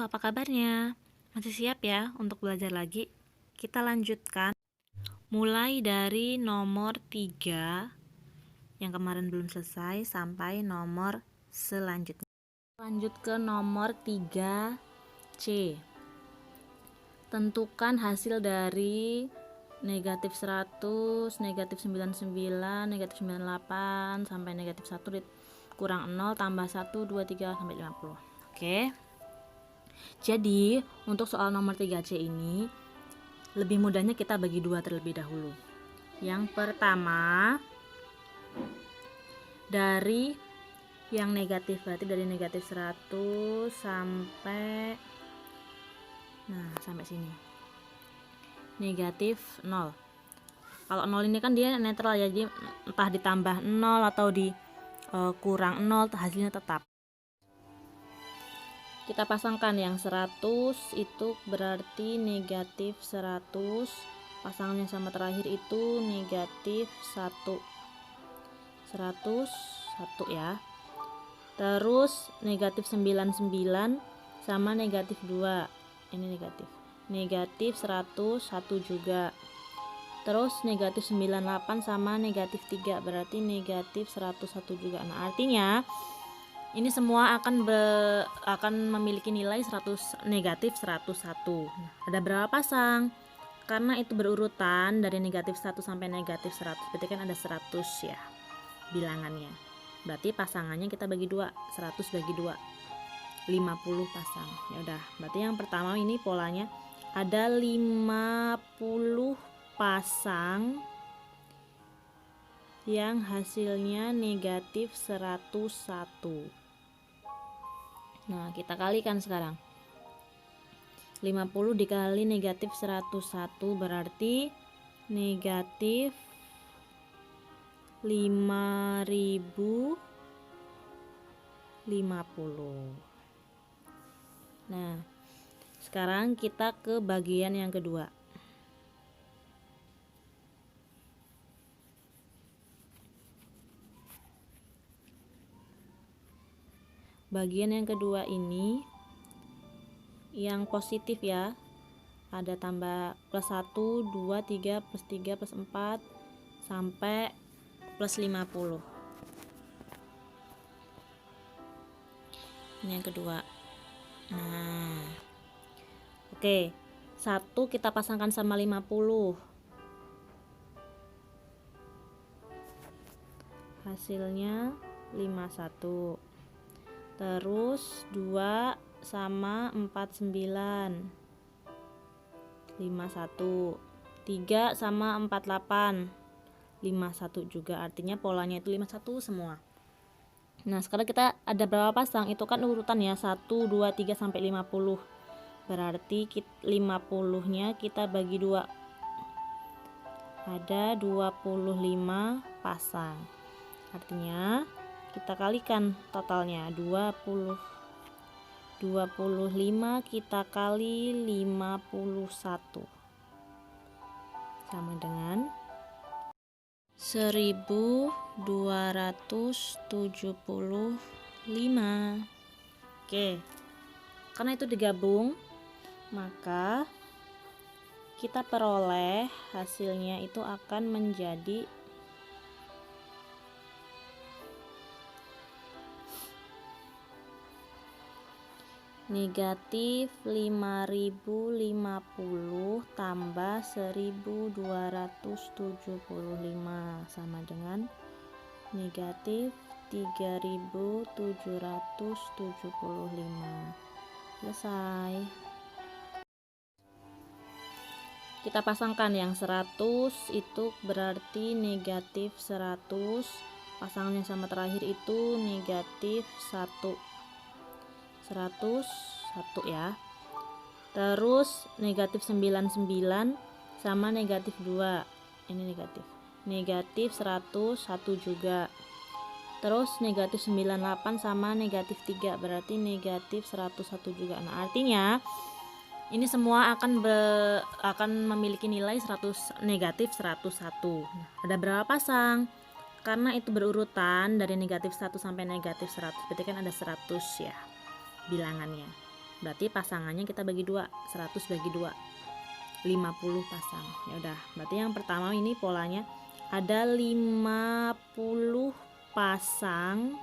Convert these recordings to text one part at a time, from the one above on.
apa kabarnya? Masih siap ya untuk belajar lagi? Kita lanjutkan mulai dari nomor 3 yang kemarin belum selesai sampai nomor selanjutnya. Lanjut ke nomor 3C. Tentukan hasil dari negatif 100, negatif 99, negatif 98 sampai negatif 1 kurang 0 tambah 1, 2, 3 sampai 50. Oke. Jadi untuk soal nomor 3C ini lebih mudahnya kita bagi dua terlebih dahulu. Yang pertama dari yang negatif, berarti dari negatif 100 sampai sampai sini negatif 0. Kalau 0 ini kan dia netral ya, jadi entah ditambah 0 atau di kurang 0 hasilnya tetap. Kita pasangkan yang 100 itu berarti negatif 100, pasangan yang sama terakhir itu negatif 1, 100, 1 ya. Terus negatif 99 sama negatif 2, ini negatif 100, 1 juga. Terus negatif 98 sama negatif 3 berarti negatif 101 juga. Nah artinya ini semua akan memiliki nilai 100, negatif 101. Nah, ada berapa pasang? Karena itu berurutan dari negatif 1 sampai negatif 100, berarti kan ada 100 ya bilangannya. Berarti pasangannya kita bagi 2, 100 bagi 2, 50 pasang. Ya udah, berarti yang pertama ini polanya ada 50 pasang yang hasilnya negatif 101. Nah, kita kalikan sekarang. 50 dikali negatif 101 berarti negatif 5050. Nah, sekarang kita ke bagian yang kedua. Bagian yang kedua ini yang positif ya, ada tambah plus 1, 2, 3, plus 3, plus 4 sampai plus 50. Ini yang kedua. Nah, oke, 1 kita pasangkan sama 50, hasilnya 51. Terus 2 sama 49, 51. 3 sama 48, 51 juga, artinya polanya itu 51 semua. Nah sekarang kita ada berapa pasang, itu kan urutan ya, 1, 2, 3 sampai 50, berarti 50 nya kita bagi 2, ada 25 pasang, artinya kita kalikan totalnya 25 kita kali 51 sama dengan 1275. Oke, karena itu digabung maka kita peroleh hasilnya itu akan menjadi negatif 5050 tambah 1275 sama dengan negatif 3775. Selesai. Kita pasangkan yang 100 itu berarti negatif 100, pasangan yang sama terakhir itu negatif 1, 100, 1 ya. Terus negatif 99 sama negatif 2, ini negatif 100, 1 juga. Terus negatif 98 sama negatif 3 berarti negatif 101 juga. Nah artinya ini semua akan memiliki nilai 100, negatif 101. Nah, ada berapa pasang? Karena itu berurutan dari negatif 1 sampai negatif 100, berarti kan ada 100 ya bilangannya. Berarti pasangannya kita bagi 2, 100 bagi 2, 50 pasang. Ya udah, berarti yang pertama ini polanya ada 50 pasang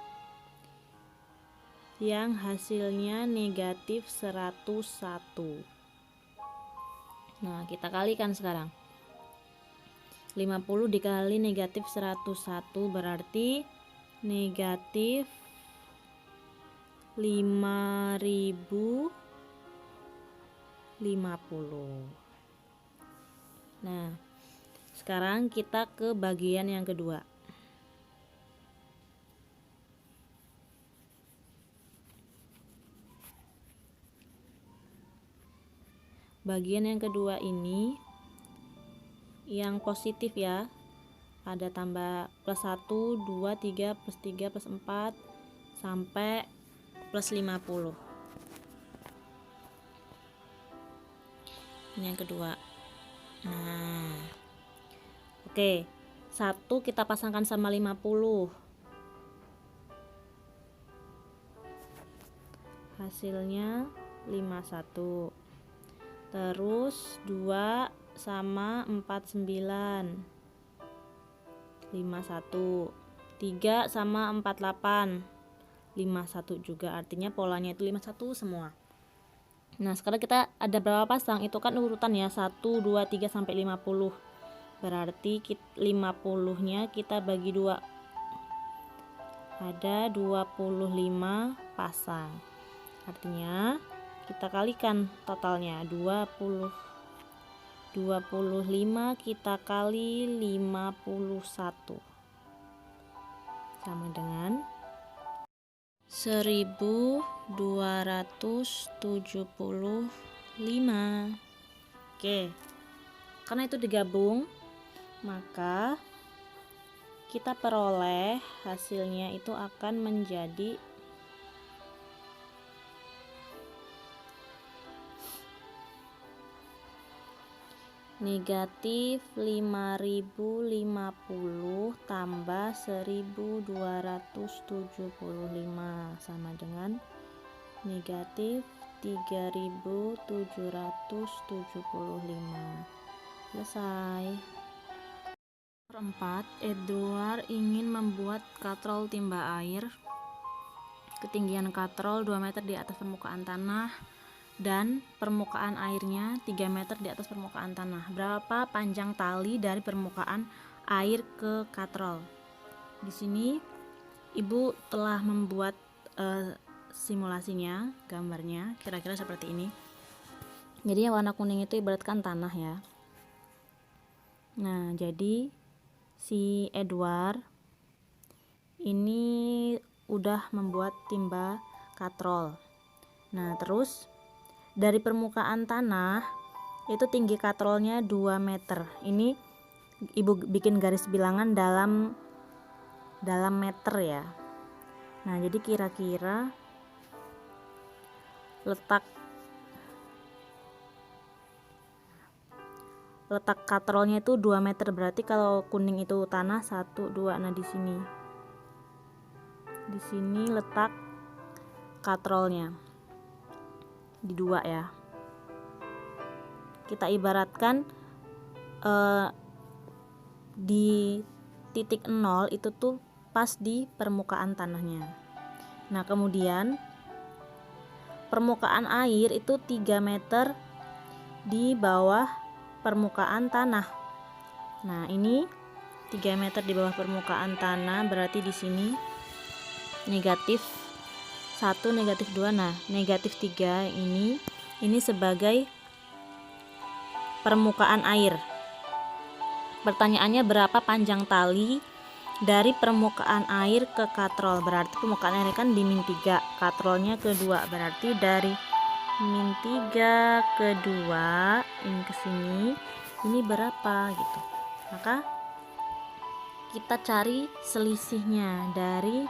yang hasilnya negatif 101. Nah, kita kalikan sekarang. 50 dikali negatif 101 berarti negatif 5050. Nah, sekarang kita ke bagian yang kedua. Bagian yang kedua ini yang positif ya, ada tambah plus 1, 2, 3, plus 3, plus 4 sampai plus 50. Ini yang kedua. Nah, oke, 1 kita pasangkan sama 50, hasilnya 51. Terus 2 sama 49, 51. 3 sama 48, 51 juga, artinya polanya itu 51 semua. Nah, sekarang kita ada berapa pasang? Itu kan urutan ya, 1, 2, 3 sampai 50. Berarti 50-nya kita bagi 2. Ada 25 pasang. Artinya kita kalikan totalnya 25 kita kali 51 sama dengan 1275. Oke, karena itu digabung, maka kita peroleh hasilnya itu akan menjadi negatif 5050 tambah 1275 sama dengan negatif 3775. Selesai. Nomor 4, Edward ingin membuat katrol timba air. Ketinggian katrol 2 meter di atas permukaan tanah dan permukaan airnya 3 meter di atas permukaan tanah. Berapa panjang tali dari permukaan air ke katrol? Di sini Ibu telah membuat simulasinya, gambarnya kira-kira seperti ini. Jadi yang warna kuning itu ibaratkan tanah ya. Nah, jadi si Edward ini udah membuat timba katrol. Nah, terus dari permukaan tanah itu tinggi katrolnya 2 meter. Ini Ibu bikin garis bilangan dalam meter ya. Nah, jadi kira-kira letak katrolnya itu 2 meter. Berarti kalau kuning itu tanah 1, 2. Nah, di sini letak katrolnya di 2 ya. Kita ibaratkan di titik 0 itu tuh pas di permukaan tanahnya. Nah, kemudian permukaan air itu 3 meter di bawah permukaan tanah. Nah, ini 3 meter di bawah permukaan tanah, berarti di sini negatif 1, negatif 2. Nah, negatif 3 ini sebagai permukaan air. Pertanyaannya berapa panjang tali dari permukaan air ke katrol? Berarti permukaan air kan di min 3, katrolnya ke 2. Berarti dari min 3 ke 2 ini ke sini, ini berapa gitu. Maka kita cari selisihnya dari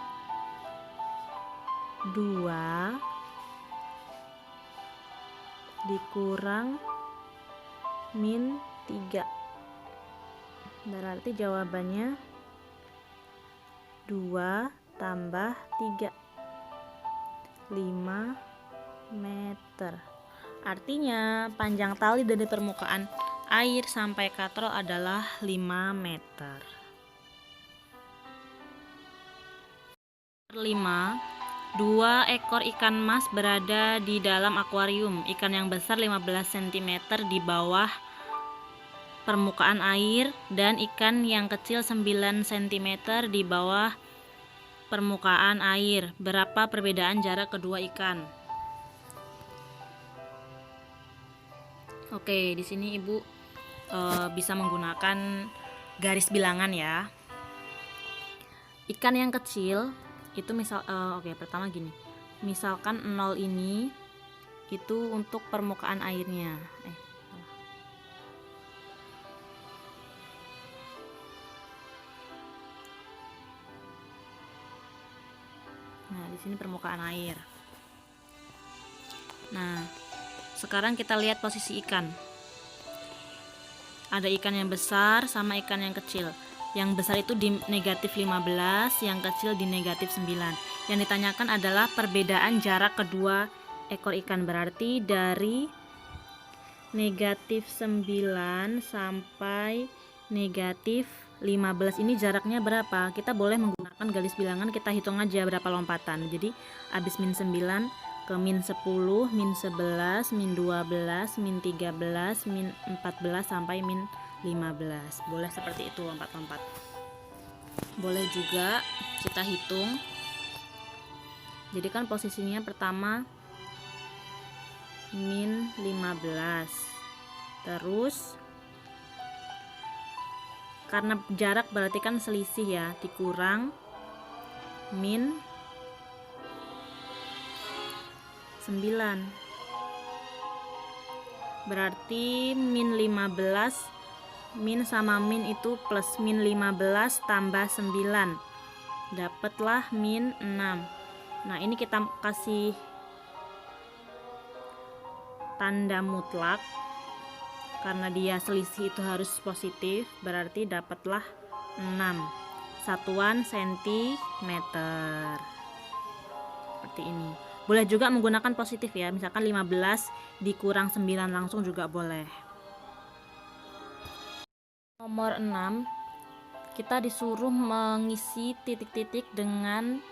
2 dikurang min 3. Berarti jawabannya 2 tambah 3, 5 meter. Artinya panjang tali dari permukaan air sampai katrol adalah 5 meter. 5. 2 ekor ikan mas berada di dalam akuarium. Ikan yang besar 15 cm di bawah permukaan air dan ikan yang kecil 9 cm di bawah permukaan air. Berapa perbedaan jarak kedua ikan? Oke, di sini Ibu bisa menggunakan garis bilangan ya. Ikan yang kecil itu pertama gini. Misalkan 0 ini itu untuk permukaan airnya. Nah, di sini permukaan air. Nah, sekarang kita lihat posisi ikan. Ada ikan yang besar sama ikan yang kecil. Yang besar itu di negatif 15, yang kecil di negatif 9. Yang ditanyakan adalah perbedaan jarak kedua ekor ikan. Berarti dari negatif 9 sampai negatif 15 ini jaraknya berapa? Kita boleh menggunakan garis bilangan, kita hitung aja berapa lompatan. Jadi habis min 9 ke min 10, min 11, min 12, min 13, min 14 sampai min 15. Boleh seperti itu lompat-lompat. Boleh juga kita hitung. Jadi kan posisinya pertama min 15. Terus karena jarak berarti kan selisih ya, dikurang min 9. Berarti min 15, min sama min itu plus min 15 tambah 9, dapatlah min 6. Nah, ini kita kasih tanda mutlak karena dia selisih itu harus positif, berarti dapatlah 6 satuan sentimeter. Seperti ini. Boleh juga menggunakan positif ya, misalkan 15 dikurang 9 langsung juga boleh. Nomor 6, kita disuruh mengisi titik-titik dengan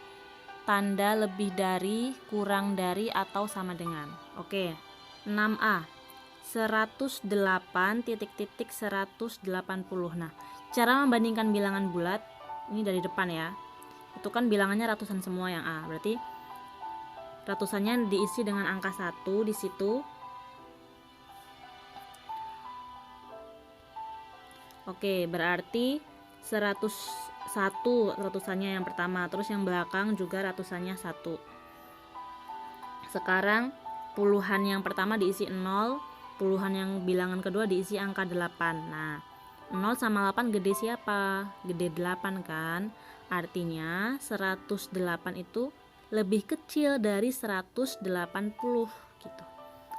tanda lebih dari, kurang dari, atau sama dengan. Oke, 6A 108 titik-titik 180. Nah, cara membandingkan bilangan bulat ini dari depan ya. Itu kan bilangannya ratusan semua yang A. Berarti ratusannya diisi dengan angka 1 di situ. Oke, berarti 101 ratusannya yang pertama, terus yang belakang juga ratusannya 1. Sekarang puluhan yang pertama diisi 0, puluhan yang bilangan kedua diisi angka 8. Nah, 0 sama 8 gede siapa? Gede 8 kan? Artinya 108 itu lebih kecil dari 180 gitu.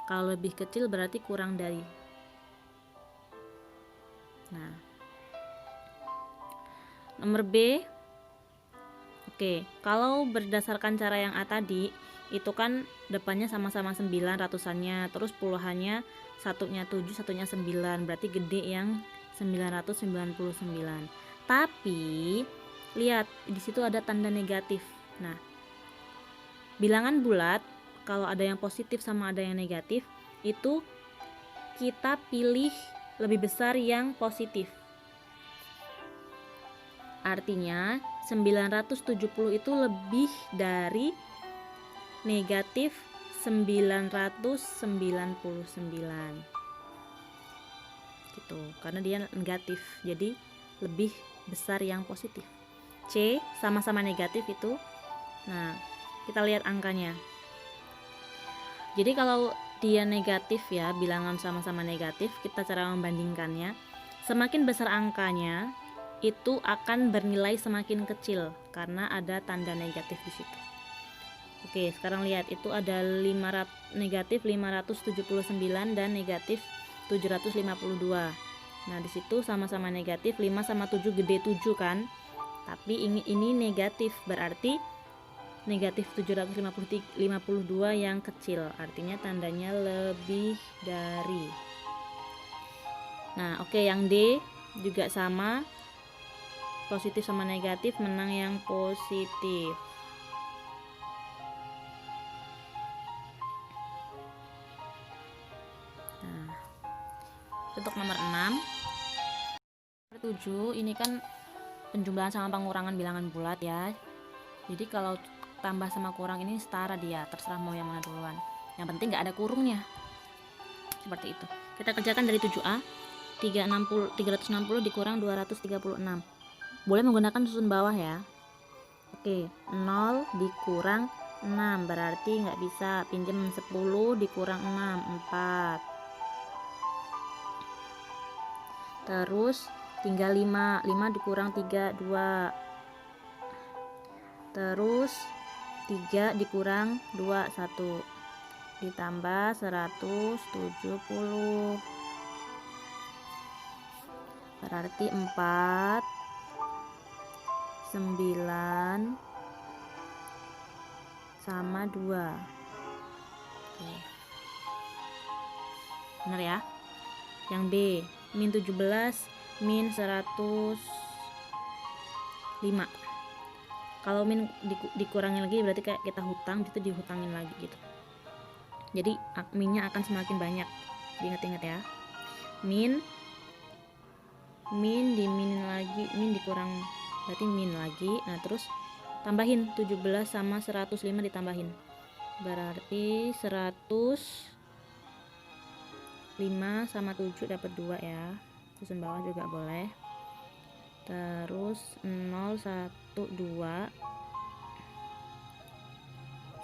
Kalau lebih kecil berarti kurang dari. Nah, nomor B. Oke, kalau berdasarkan cara yang A tadi, itu kan depannya sama-sama 9 ratusannya, terus puluhannya satunya 7, satunya 9, berarti gede yang 999. Tapi lihat di situ ada tanda negatif. Nah, bilangan bulat kalau ada yang positif sama ada yang negatif, itu kita pilih lebih besar yang positif. Artinya 970 itu lebih dari negatif 999 gitu, karena dia negatif, jadi lebih besar yang positif. C sama-sama negatif itu. Nah, kita lihat angkanya. Jadi kalau dia negatif ya, bilangan sama-sama negatif, kita cara membandingkannya, semakin besar angkanya itu akan bernilai semakin kecil karena ada tanda negatif di situ. Oke, sekarang lihat itu ada negatif 579 dan negatif 752. Nah, di situ sama-sama negatif, 5 sama 7 gede 7 kan? Tapi ini negatif, berarti negatif 752 yang kecil, artinya tandanya lebih dari. Nah, oke, yang D juga sama, positif sama negatif, menang yang positif. Nah, untuk nomor 6. 7 ini kan penjumlahan sama pengurangan bilangan bulat ya. Jadi kalau tambah sama kurang ini setara dia, terserah mau yang mana duluan. Yang penting nggak ada kurungnya. Seperti itu. Kita kerjakan dari 7A. 360 dikurang 236. Boleh menggunakan susun bawah ya. Oke, 0 dikurang 6 berarti nggak bisa. Pinjam 10 dikurang 6, 4. Terus tinggal 5 dikurang 3, 2. Terus 3 dikurang 2, 1. Ditambah 170. Berarti 4, 9 sama 2. Oke. Benar ya? Yang B, min 17 min 105. Kalau min dikurangin lagi berarti kayak kita hutang, itu dihutangin lagi gitu. Jadi minnya akan semakin banyak. Diingat-ingat ya. Min diminin lagi, min dikurang berarti min lagi. Nah, terus tambahin 17 sama 105 ditambahin. Berarti 105 sama 7 dapat 2 ya. Susun bawah juga boleh. Terus 0, 1, 2,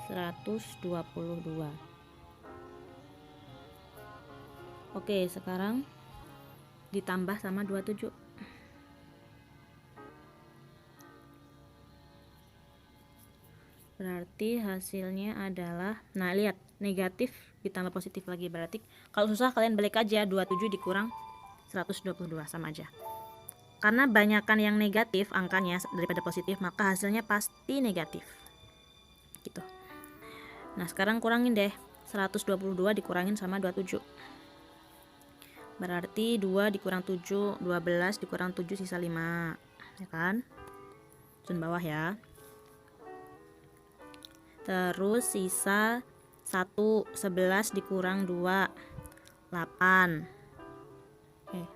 122. Oke, sekarang ditambah sama 27. Berarti hasilnya adalah, nah lihat, negatif ditambah positif lagi. Berarti kalau susah kalian balik aja, 27 dikurang 122 sama aja. Karena banyakkan yang negatif angkanya daripada positif, maka hasilnya pasti negatif. Gitu. Nah, sekarang kurangin deh. 122 dikurangin sama 27. Berarti 2 dikurang 7, 12 dikurang 7 sisa 5. Ya kan? Susun bawah ya. Terus sisa 1, 11 dikurang 2, 8.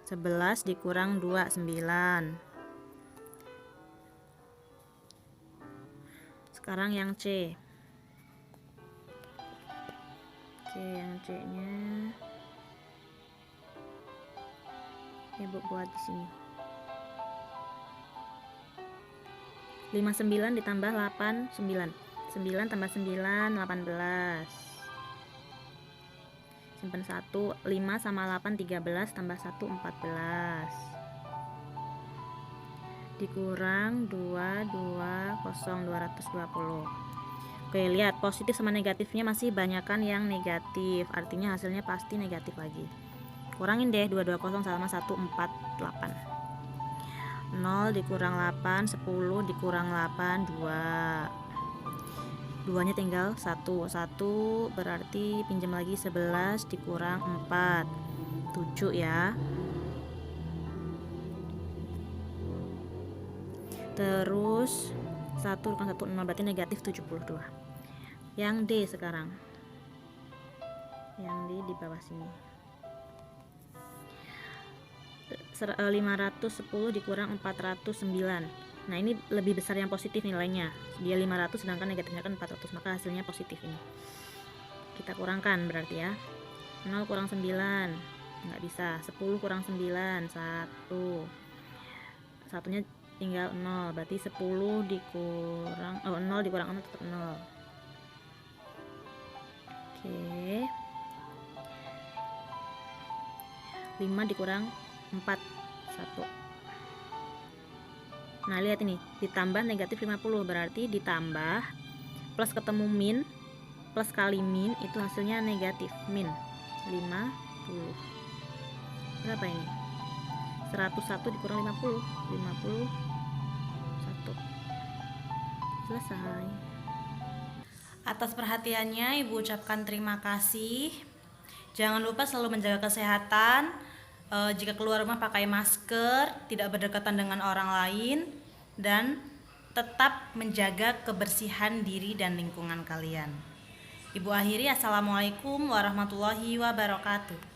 11 dikurang 2, 9. Sekarang yang C. Oke, yang C nya Ibu buat di sini. 59 ditambah 8, 9. 9 tambah 9, 18. Simpan 1. 5 sama 8, 13. Tambah 1, 14. Dikurang 2, 2, 0, 220. Oke, lihat positif sama negatifnya masih banyakan yang negatif. Artinya hasilnya pasti negatif lagi. Kurangin deh 220 sama 148. 0 dikurang 8, 10 dikurang 8, 2. 2-nya tinggal 1. 1 berarti pinjam lagi 11 dikurang 4, 7 ya. Terus 1 dikurang 1, 0 berarti negatif 72. Yang D sekarang. Yang D di bawah sini. 510 dikurang 409. Nah, ini lebih besar yang positif nilainya. Dia 500 sedangkan negatifnya kan 400, maka hasilnya positif ini. Kita kurangkan berarti ya. 0 kurang 9. Nggak bisa. 10 kurang 9, 1. Satunya tinggal 0. Berarti 10 dikurang 0 dikurang 0 tetap 0. Oke. 5 dikurang 4, 1. Nah, lihat ini, ditambah negatif 50 berarti ditambah plus ketemu min, plus kali min itu hasilnya negatif, min 50. Berapa ini? 101 dikurang 50, 51. Selesai. Atas perhatiannya Ibu ucapkan terima kasih. Jangan lupa selalu menjaga kesehatan. Jika keluar rumah pakai masker, tidak berdekatan dengan orang lain, dan tetap menjaga kebersihan diri dan lingkungan kalian. Ibu akhiri, Assalamualaikum warahmatullahi wabarakatuh.